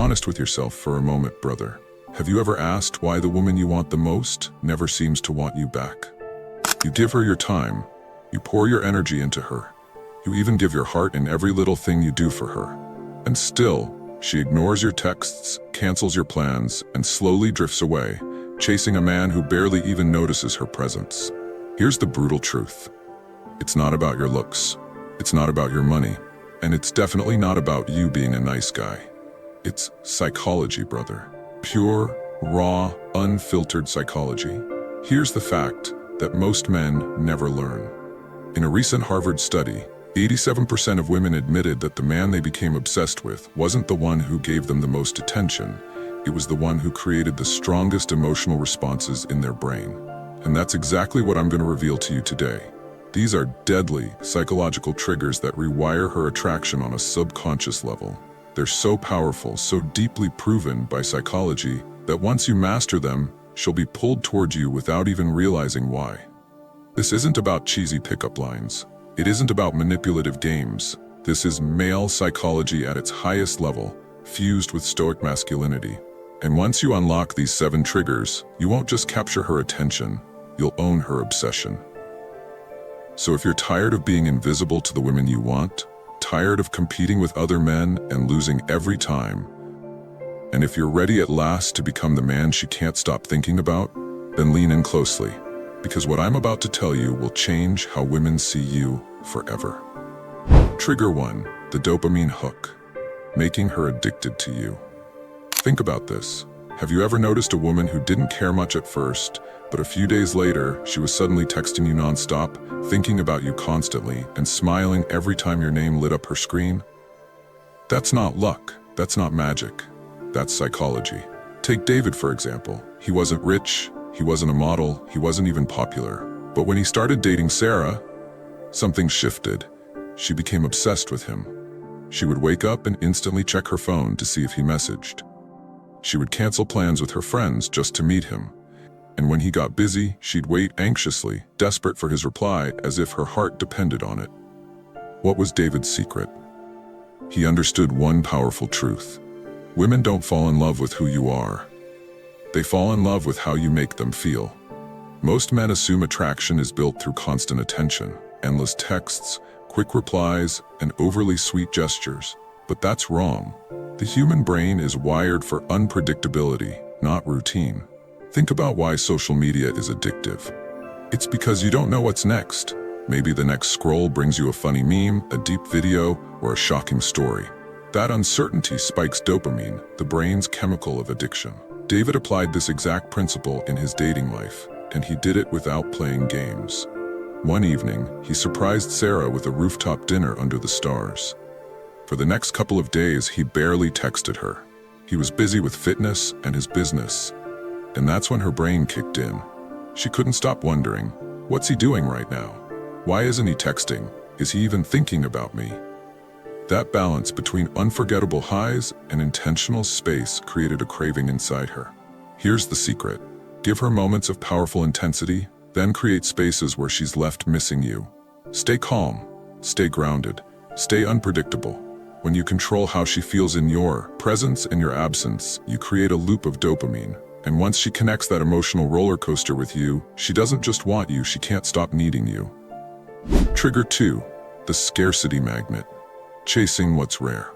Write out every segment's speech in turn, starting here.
honest with yourself for a moment, brother. Have you ever asked why the woman you want the most never seems to want you back? You give her your time, you pour your energy into her, you even give your heart in every little thing you do for her. And still, she ignores your texts, cancels your plans, and slowly drifts away, chasing a man who barely even notices her presence. Here's the brutal truth. It's not about your looks, it's not about your money, and it's definitely not about you being a nice guy. It's psychology, brother. Pure, raw, unfiltered psychology. Here's the fact that most men never learn. In a recent Harvard study, 87% of women admitted that the man they became obsessed with wasn't the one who gave them the most attention, it was the one who created the strongest emotional responses in their brain. And that's exactly what I'm going to reveal to you today. These are deadly psychological triggers that rewire her attraction on a subconscious level. They're so powerful, so deeply proven by psychology, that once you master them, she'll be pulled toward you without even realizing why. This isn't about cheesy pickup lines. It isn't about manipulative games. This is male psychology at its highest level, fused with Stoic masculinity. And once you unlock these 7 triggers, you won't just capture her attention, you'll own her obsession. So if you're tired of being invisible to the women you want, tired of competing with other men and losing every time, and if you're ready at last to become the man she can't stop thinking about, then lean in closely, because what I'm about to tell you will change how women see you forever. Trigger 1, the dopamine hook, making her addicted to you. Think about this. Have you ever noticed a woman who didn't care much at first, but a few days later, she was suddenly texting you nonstop, thinking about you constantly, and smiling every time your name lit up her screen? That's not luck. That's not magic. That's psychology. Take David, for example. He wasn't rich, he wasn't a model, he wasn't even popular. But when he started dating Sarah, something shifted. She became obsessed with him. She would wake up and instantly check her phone to see if he messaged. She would cancel plans with her friends just to meet him. And when he got busy, she'd wait anxiously, desperate for his reply, as if her heart depended on it. What was David's secret? He understood one powerful truth. Women don't fall in love with who you are. They fall in love with how you make them feel. Most men assume attraction is built through constant attention, endless texts, quick replies, and overly sweet gestures. But that's wrong. The human brain is wired for unpredictability, not routine. Think about why social media is addictive. It's because you don't know what's next. Maybe the next scroll brings you a funny meme, a deep video, or a shocking story. That uncertainty spikes dopamine, the brain's chemical of addiction. David applied this exact principle in his dating life, and he did it without playing games. One evening, he surprised Sarah with a rooftop dinner under the stars. For the next couple of days, he barely texted her. He was busy with fitness and his business. And that's when her brain kicked in. She couldn't stop wondering, what's he doing right now? Why isn't he texting? Is he even thinking about me? That balance between unforgettable highs and intentional space created a craving inside her. Here's the secret. Give her moments of powerful intensity, then create spaces where she's left missing you. Stay calm, stay grounded, stay unpredictable. When you control how she feels in your presence and your absence, you create a loop of dopamine. And once she connects that emotional roller coaster with you, she doesn't just want you, she can't stop needing you. Trigger 2, the scarcity magnet, chasing what's rare.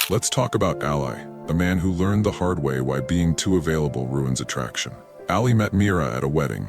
Let's talk about Ally, a man who learned the hard way why being too available ruins attraction. Ally met Mira at a wedding.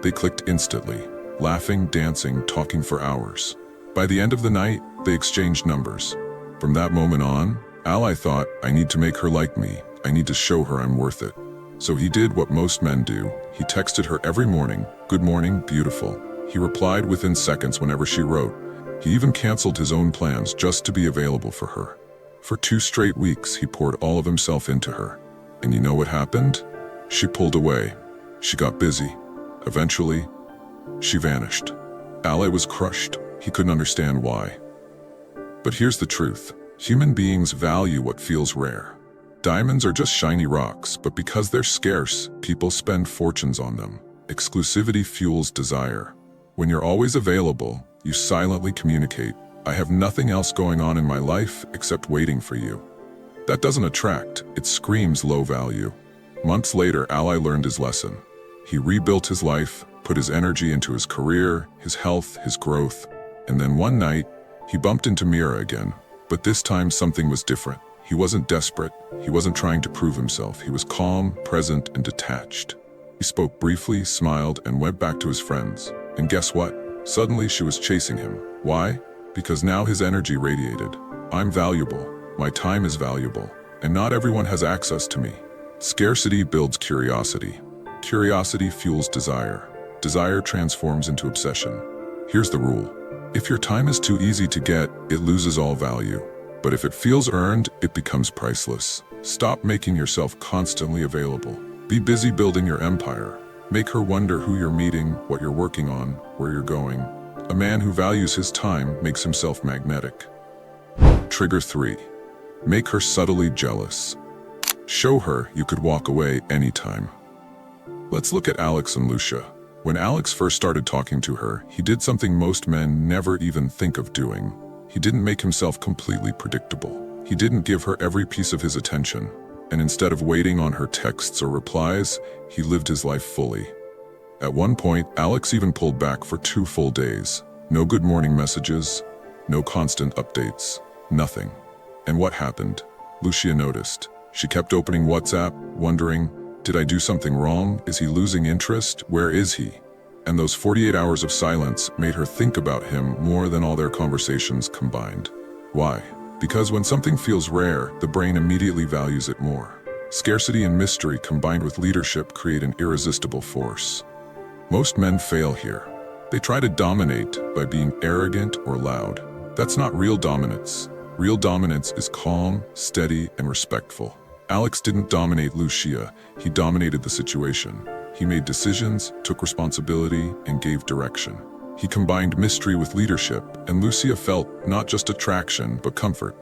They clicked instantly, laughing, dancing, talking for hours. By the end of the night, they exchanged numbers. From that moment on, Ally thought, I need to make her like me. I need to show her I'm worth it. So he did what most men do. He texted her every morning, good morning, beautiful. He replied within seconds whenever she wrote. He even canceled his own plans just to be available for her. For 2 straight weeks, he poured all of himself into her. And you know what happened? She pulled away. She got busy. Eventually, she vanished. Ally was crushed. He couldn't understand why. But here's the truth. Human beings value what feels rare. Diamonds are just shiny rocks, but because they're scarce, people spend fortunes on them. Exclusivity fuels desire. When you're always available, you silently communicate, I have nothing else going on in my life except waiting for you. That doesn't attract, it screams low value. Months later, Ally learned his lesson. He rebuilt his life, put his energy into his career, his health, his growth. And then one night, he bumped into Mira again. But this time something was different. He wasn't desperate. He wasn't trying to prove himself. He was calm, present, and detached. He spoke briefly, smiled, and went back to his friends. And guess what? Suddenly she was chasing him. Why? Because now his energy radiated. I'm valuable. My time is valuable. And not everyone has access to me. Scarcity builds curiosity. Curiosity fuels desire. Desire transforms into obsession. Here's the rule. If your time is too easy to get, it loses all value. But if it feels earned, it becomes priceless. Stop making yourself constantly available. Be busy building your empire. Make her wonder who you're meeting, what you're working on, where you're going. A man who values his time makes himself magnetic. Trigger 3. Make her subtly jealous. Show her you could walk away anytime. Let's look at Alex and Lucia. When Alex first started talking to her, he did something most men never even think of doing. He didn't make himself completely predictable. He didn't give her every piece of his attention. And instead of waiting on her texts or replies, he lived his life fully. At one point, Alex even pulled back for 2 full days. No good morning messages, no constant updates, nothing. And what happened? Lucia noticed. She kept opening WhatsApp, wondering, did I do something wrong? Is he losing interest? Where is he? And those 48 hours of silence made her think about him more than all their conversations combined. Why? Because when something feels rare, the brain immediately values it more. Scarcity and mystery combined with leadership create an irresistible force. Most men fail here. They try to dominate by being arrogant or loud. That's not real dominance. Real dominance is calm, steady, and respectful. Alex didn't dominate Lucia, he dominated the situation. He made decisions, took responsibility, and gave direction. He combined mystery with leadership, and Lucia felt not just attraction, but comfort.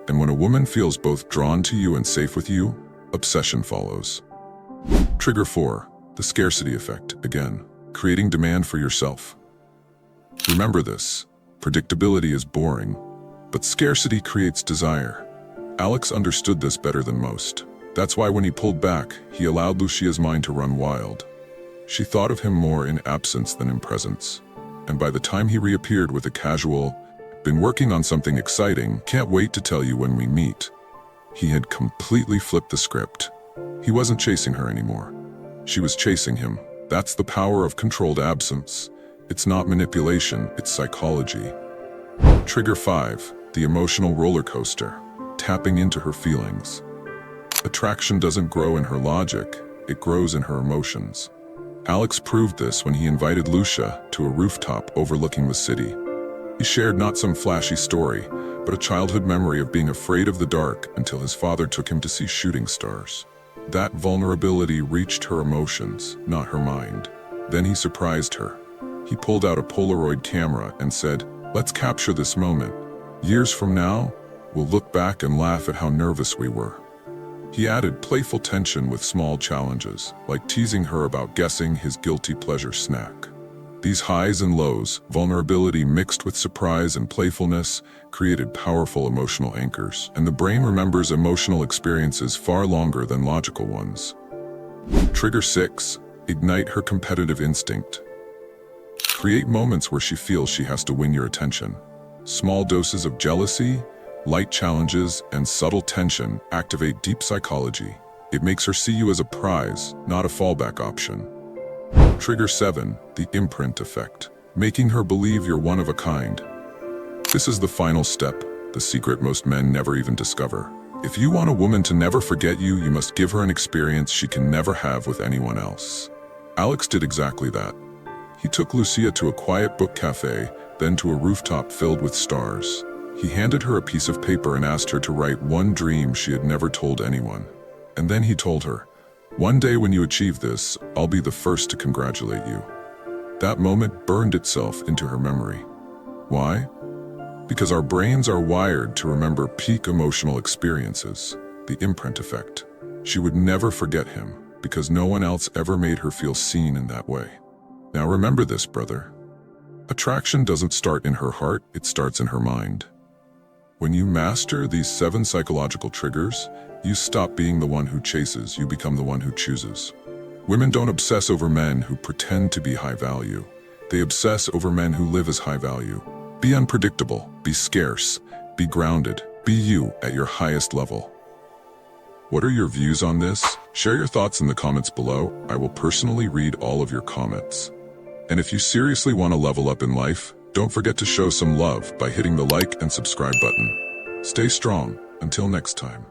And when a woman feels both drawn to you and safe with you, obsession follows. Trigger 4. The scarcity effect, again, creating demand for yourself. Remember this, predictability is boring, but scarcity creates desire. Alex understood this better than most. That's why when he pulled back, he allowed Lucia's mind to run wild. She thought of him more in absence than in presence. And by the time he reappeared with a casual, "Been working on something exciting, can't wait to tell you when we meet," he had completely flipped the script. He wasn't chasing her anymore. She was chasing him. That's the power of controlled absence. It's not manipulation, it's psychology. Trigger 5. The emotional roller coaster. Tapping into her feelings. Attraction doesn't grow in her logic, it grows in her emotions. Alex proved this when he invited Lucia to a rooftop overlooking the city. He shared not some flashy story, but a childhood memory of being afraid of the dark until his father took him to see shooting stars. That vulnerability reached her emotions, not her mind. Then he surprised her. He pulled out a Polaroid camera and said, "Let's capture this moment. Years from now, we'll look back and laugh at how nervous we were." He added playful tension with small challenges, like teasing her about guessing his guilty pleasure snack. These highs and lows, vulnerability mixed with surprise and playfulness, created powerful emotional anchors, and the brain remembers emotional experiences far longer than logical ones. Trigger 6. Ignite her competitive instinct. Create moments where she feels she has to win your attention. Small doses of jealousy, light challenges, and subtle tension activate deep psychology. It makes her see you as a prize, not a fallback option. Trigger 7. The imprint effect. Making her believe you're one of a kind. This is the final step, the secret most men never even discover. If you want a woman to never forget you, you must give her an experience she can never have with anyone else. Alex did exactly that. He took Lucia to a quiet book cafe, then to a rooftop filled with stars. He handed her a piece of paper and asked her to write one dream she had never told anyone. And then he told her, "One day when you achieve this, I'll be the first to congratulate you." That moment burned itself into her memory. Why? Because our brains are wired to remember peak emotional experiences, the imprint effect. She would never forget him, because no one else ever made her feel seen in that way. Now remember this, brother. Attraction doesn't start in her heart, it starts in her mind. When you master these 7 psychological triggers, you stop being the one who chases, you become the one who chooses. Women don't obsess over men who pretend to be high value. They obsess over men who live as high value. Be unpredictable, be scarce, be grounded, be you at your highest level. What are your views on this? Share your thoughts in the comments below. I will personally read all of your comments. And if you seriously want to level up in life, don't forget to show some love by hitting the like and subscribe button. Stay strong. Until next time.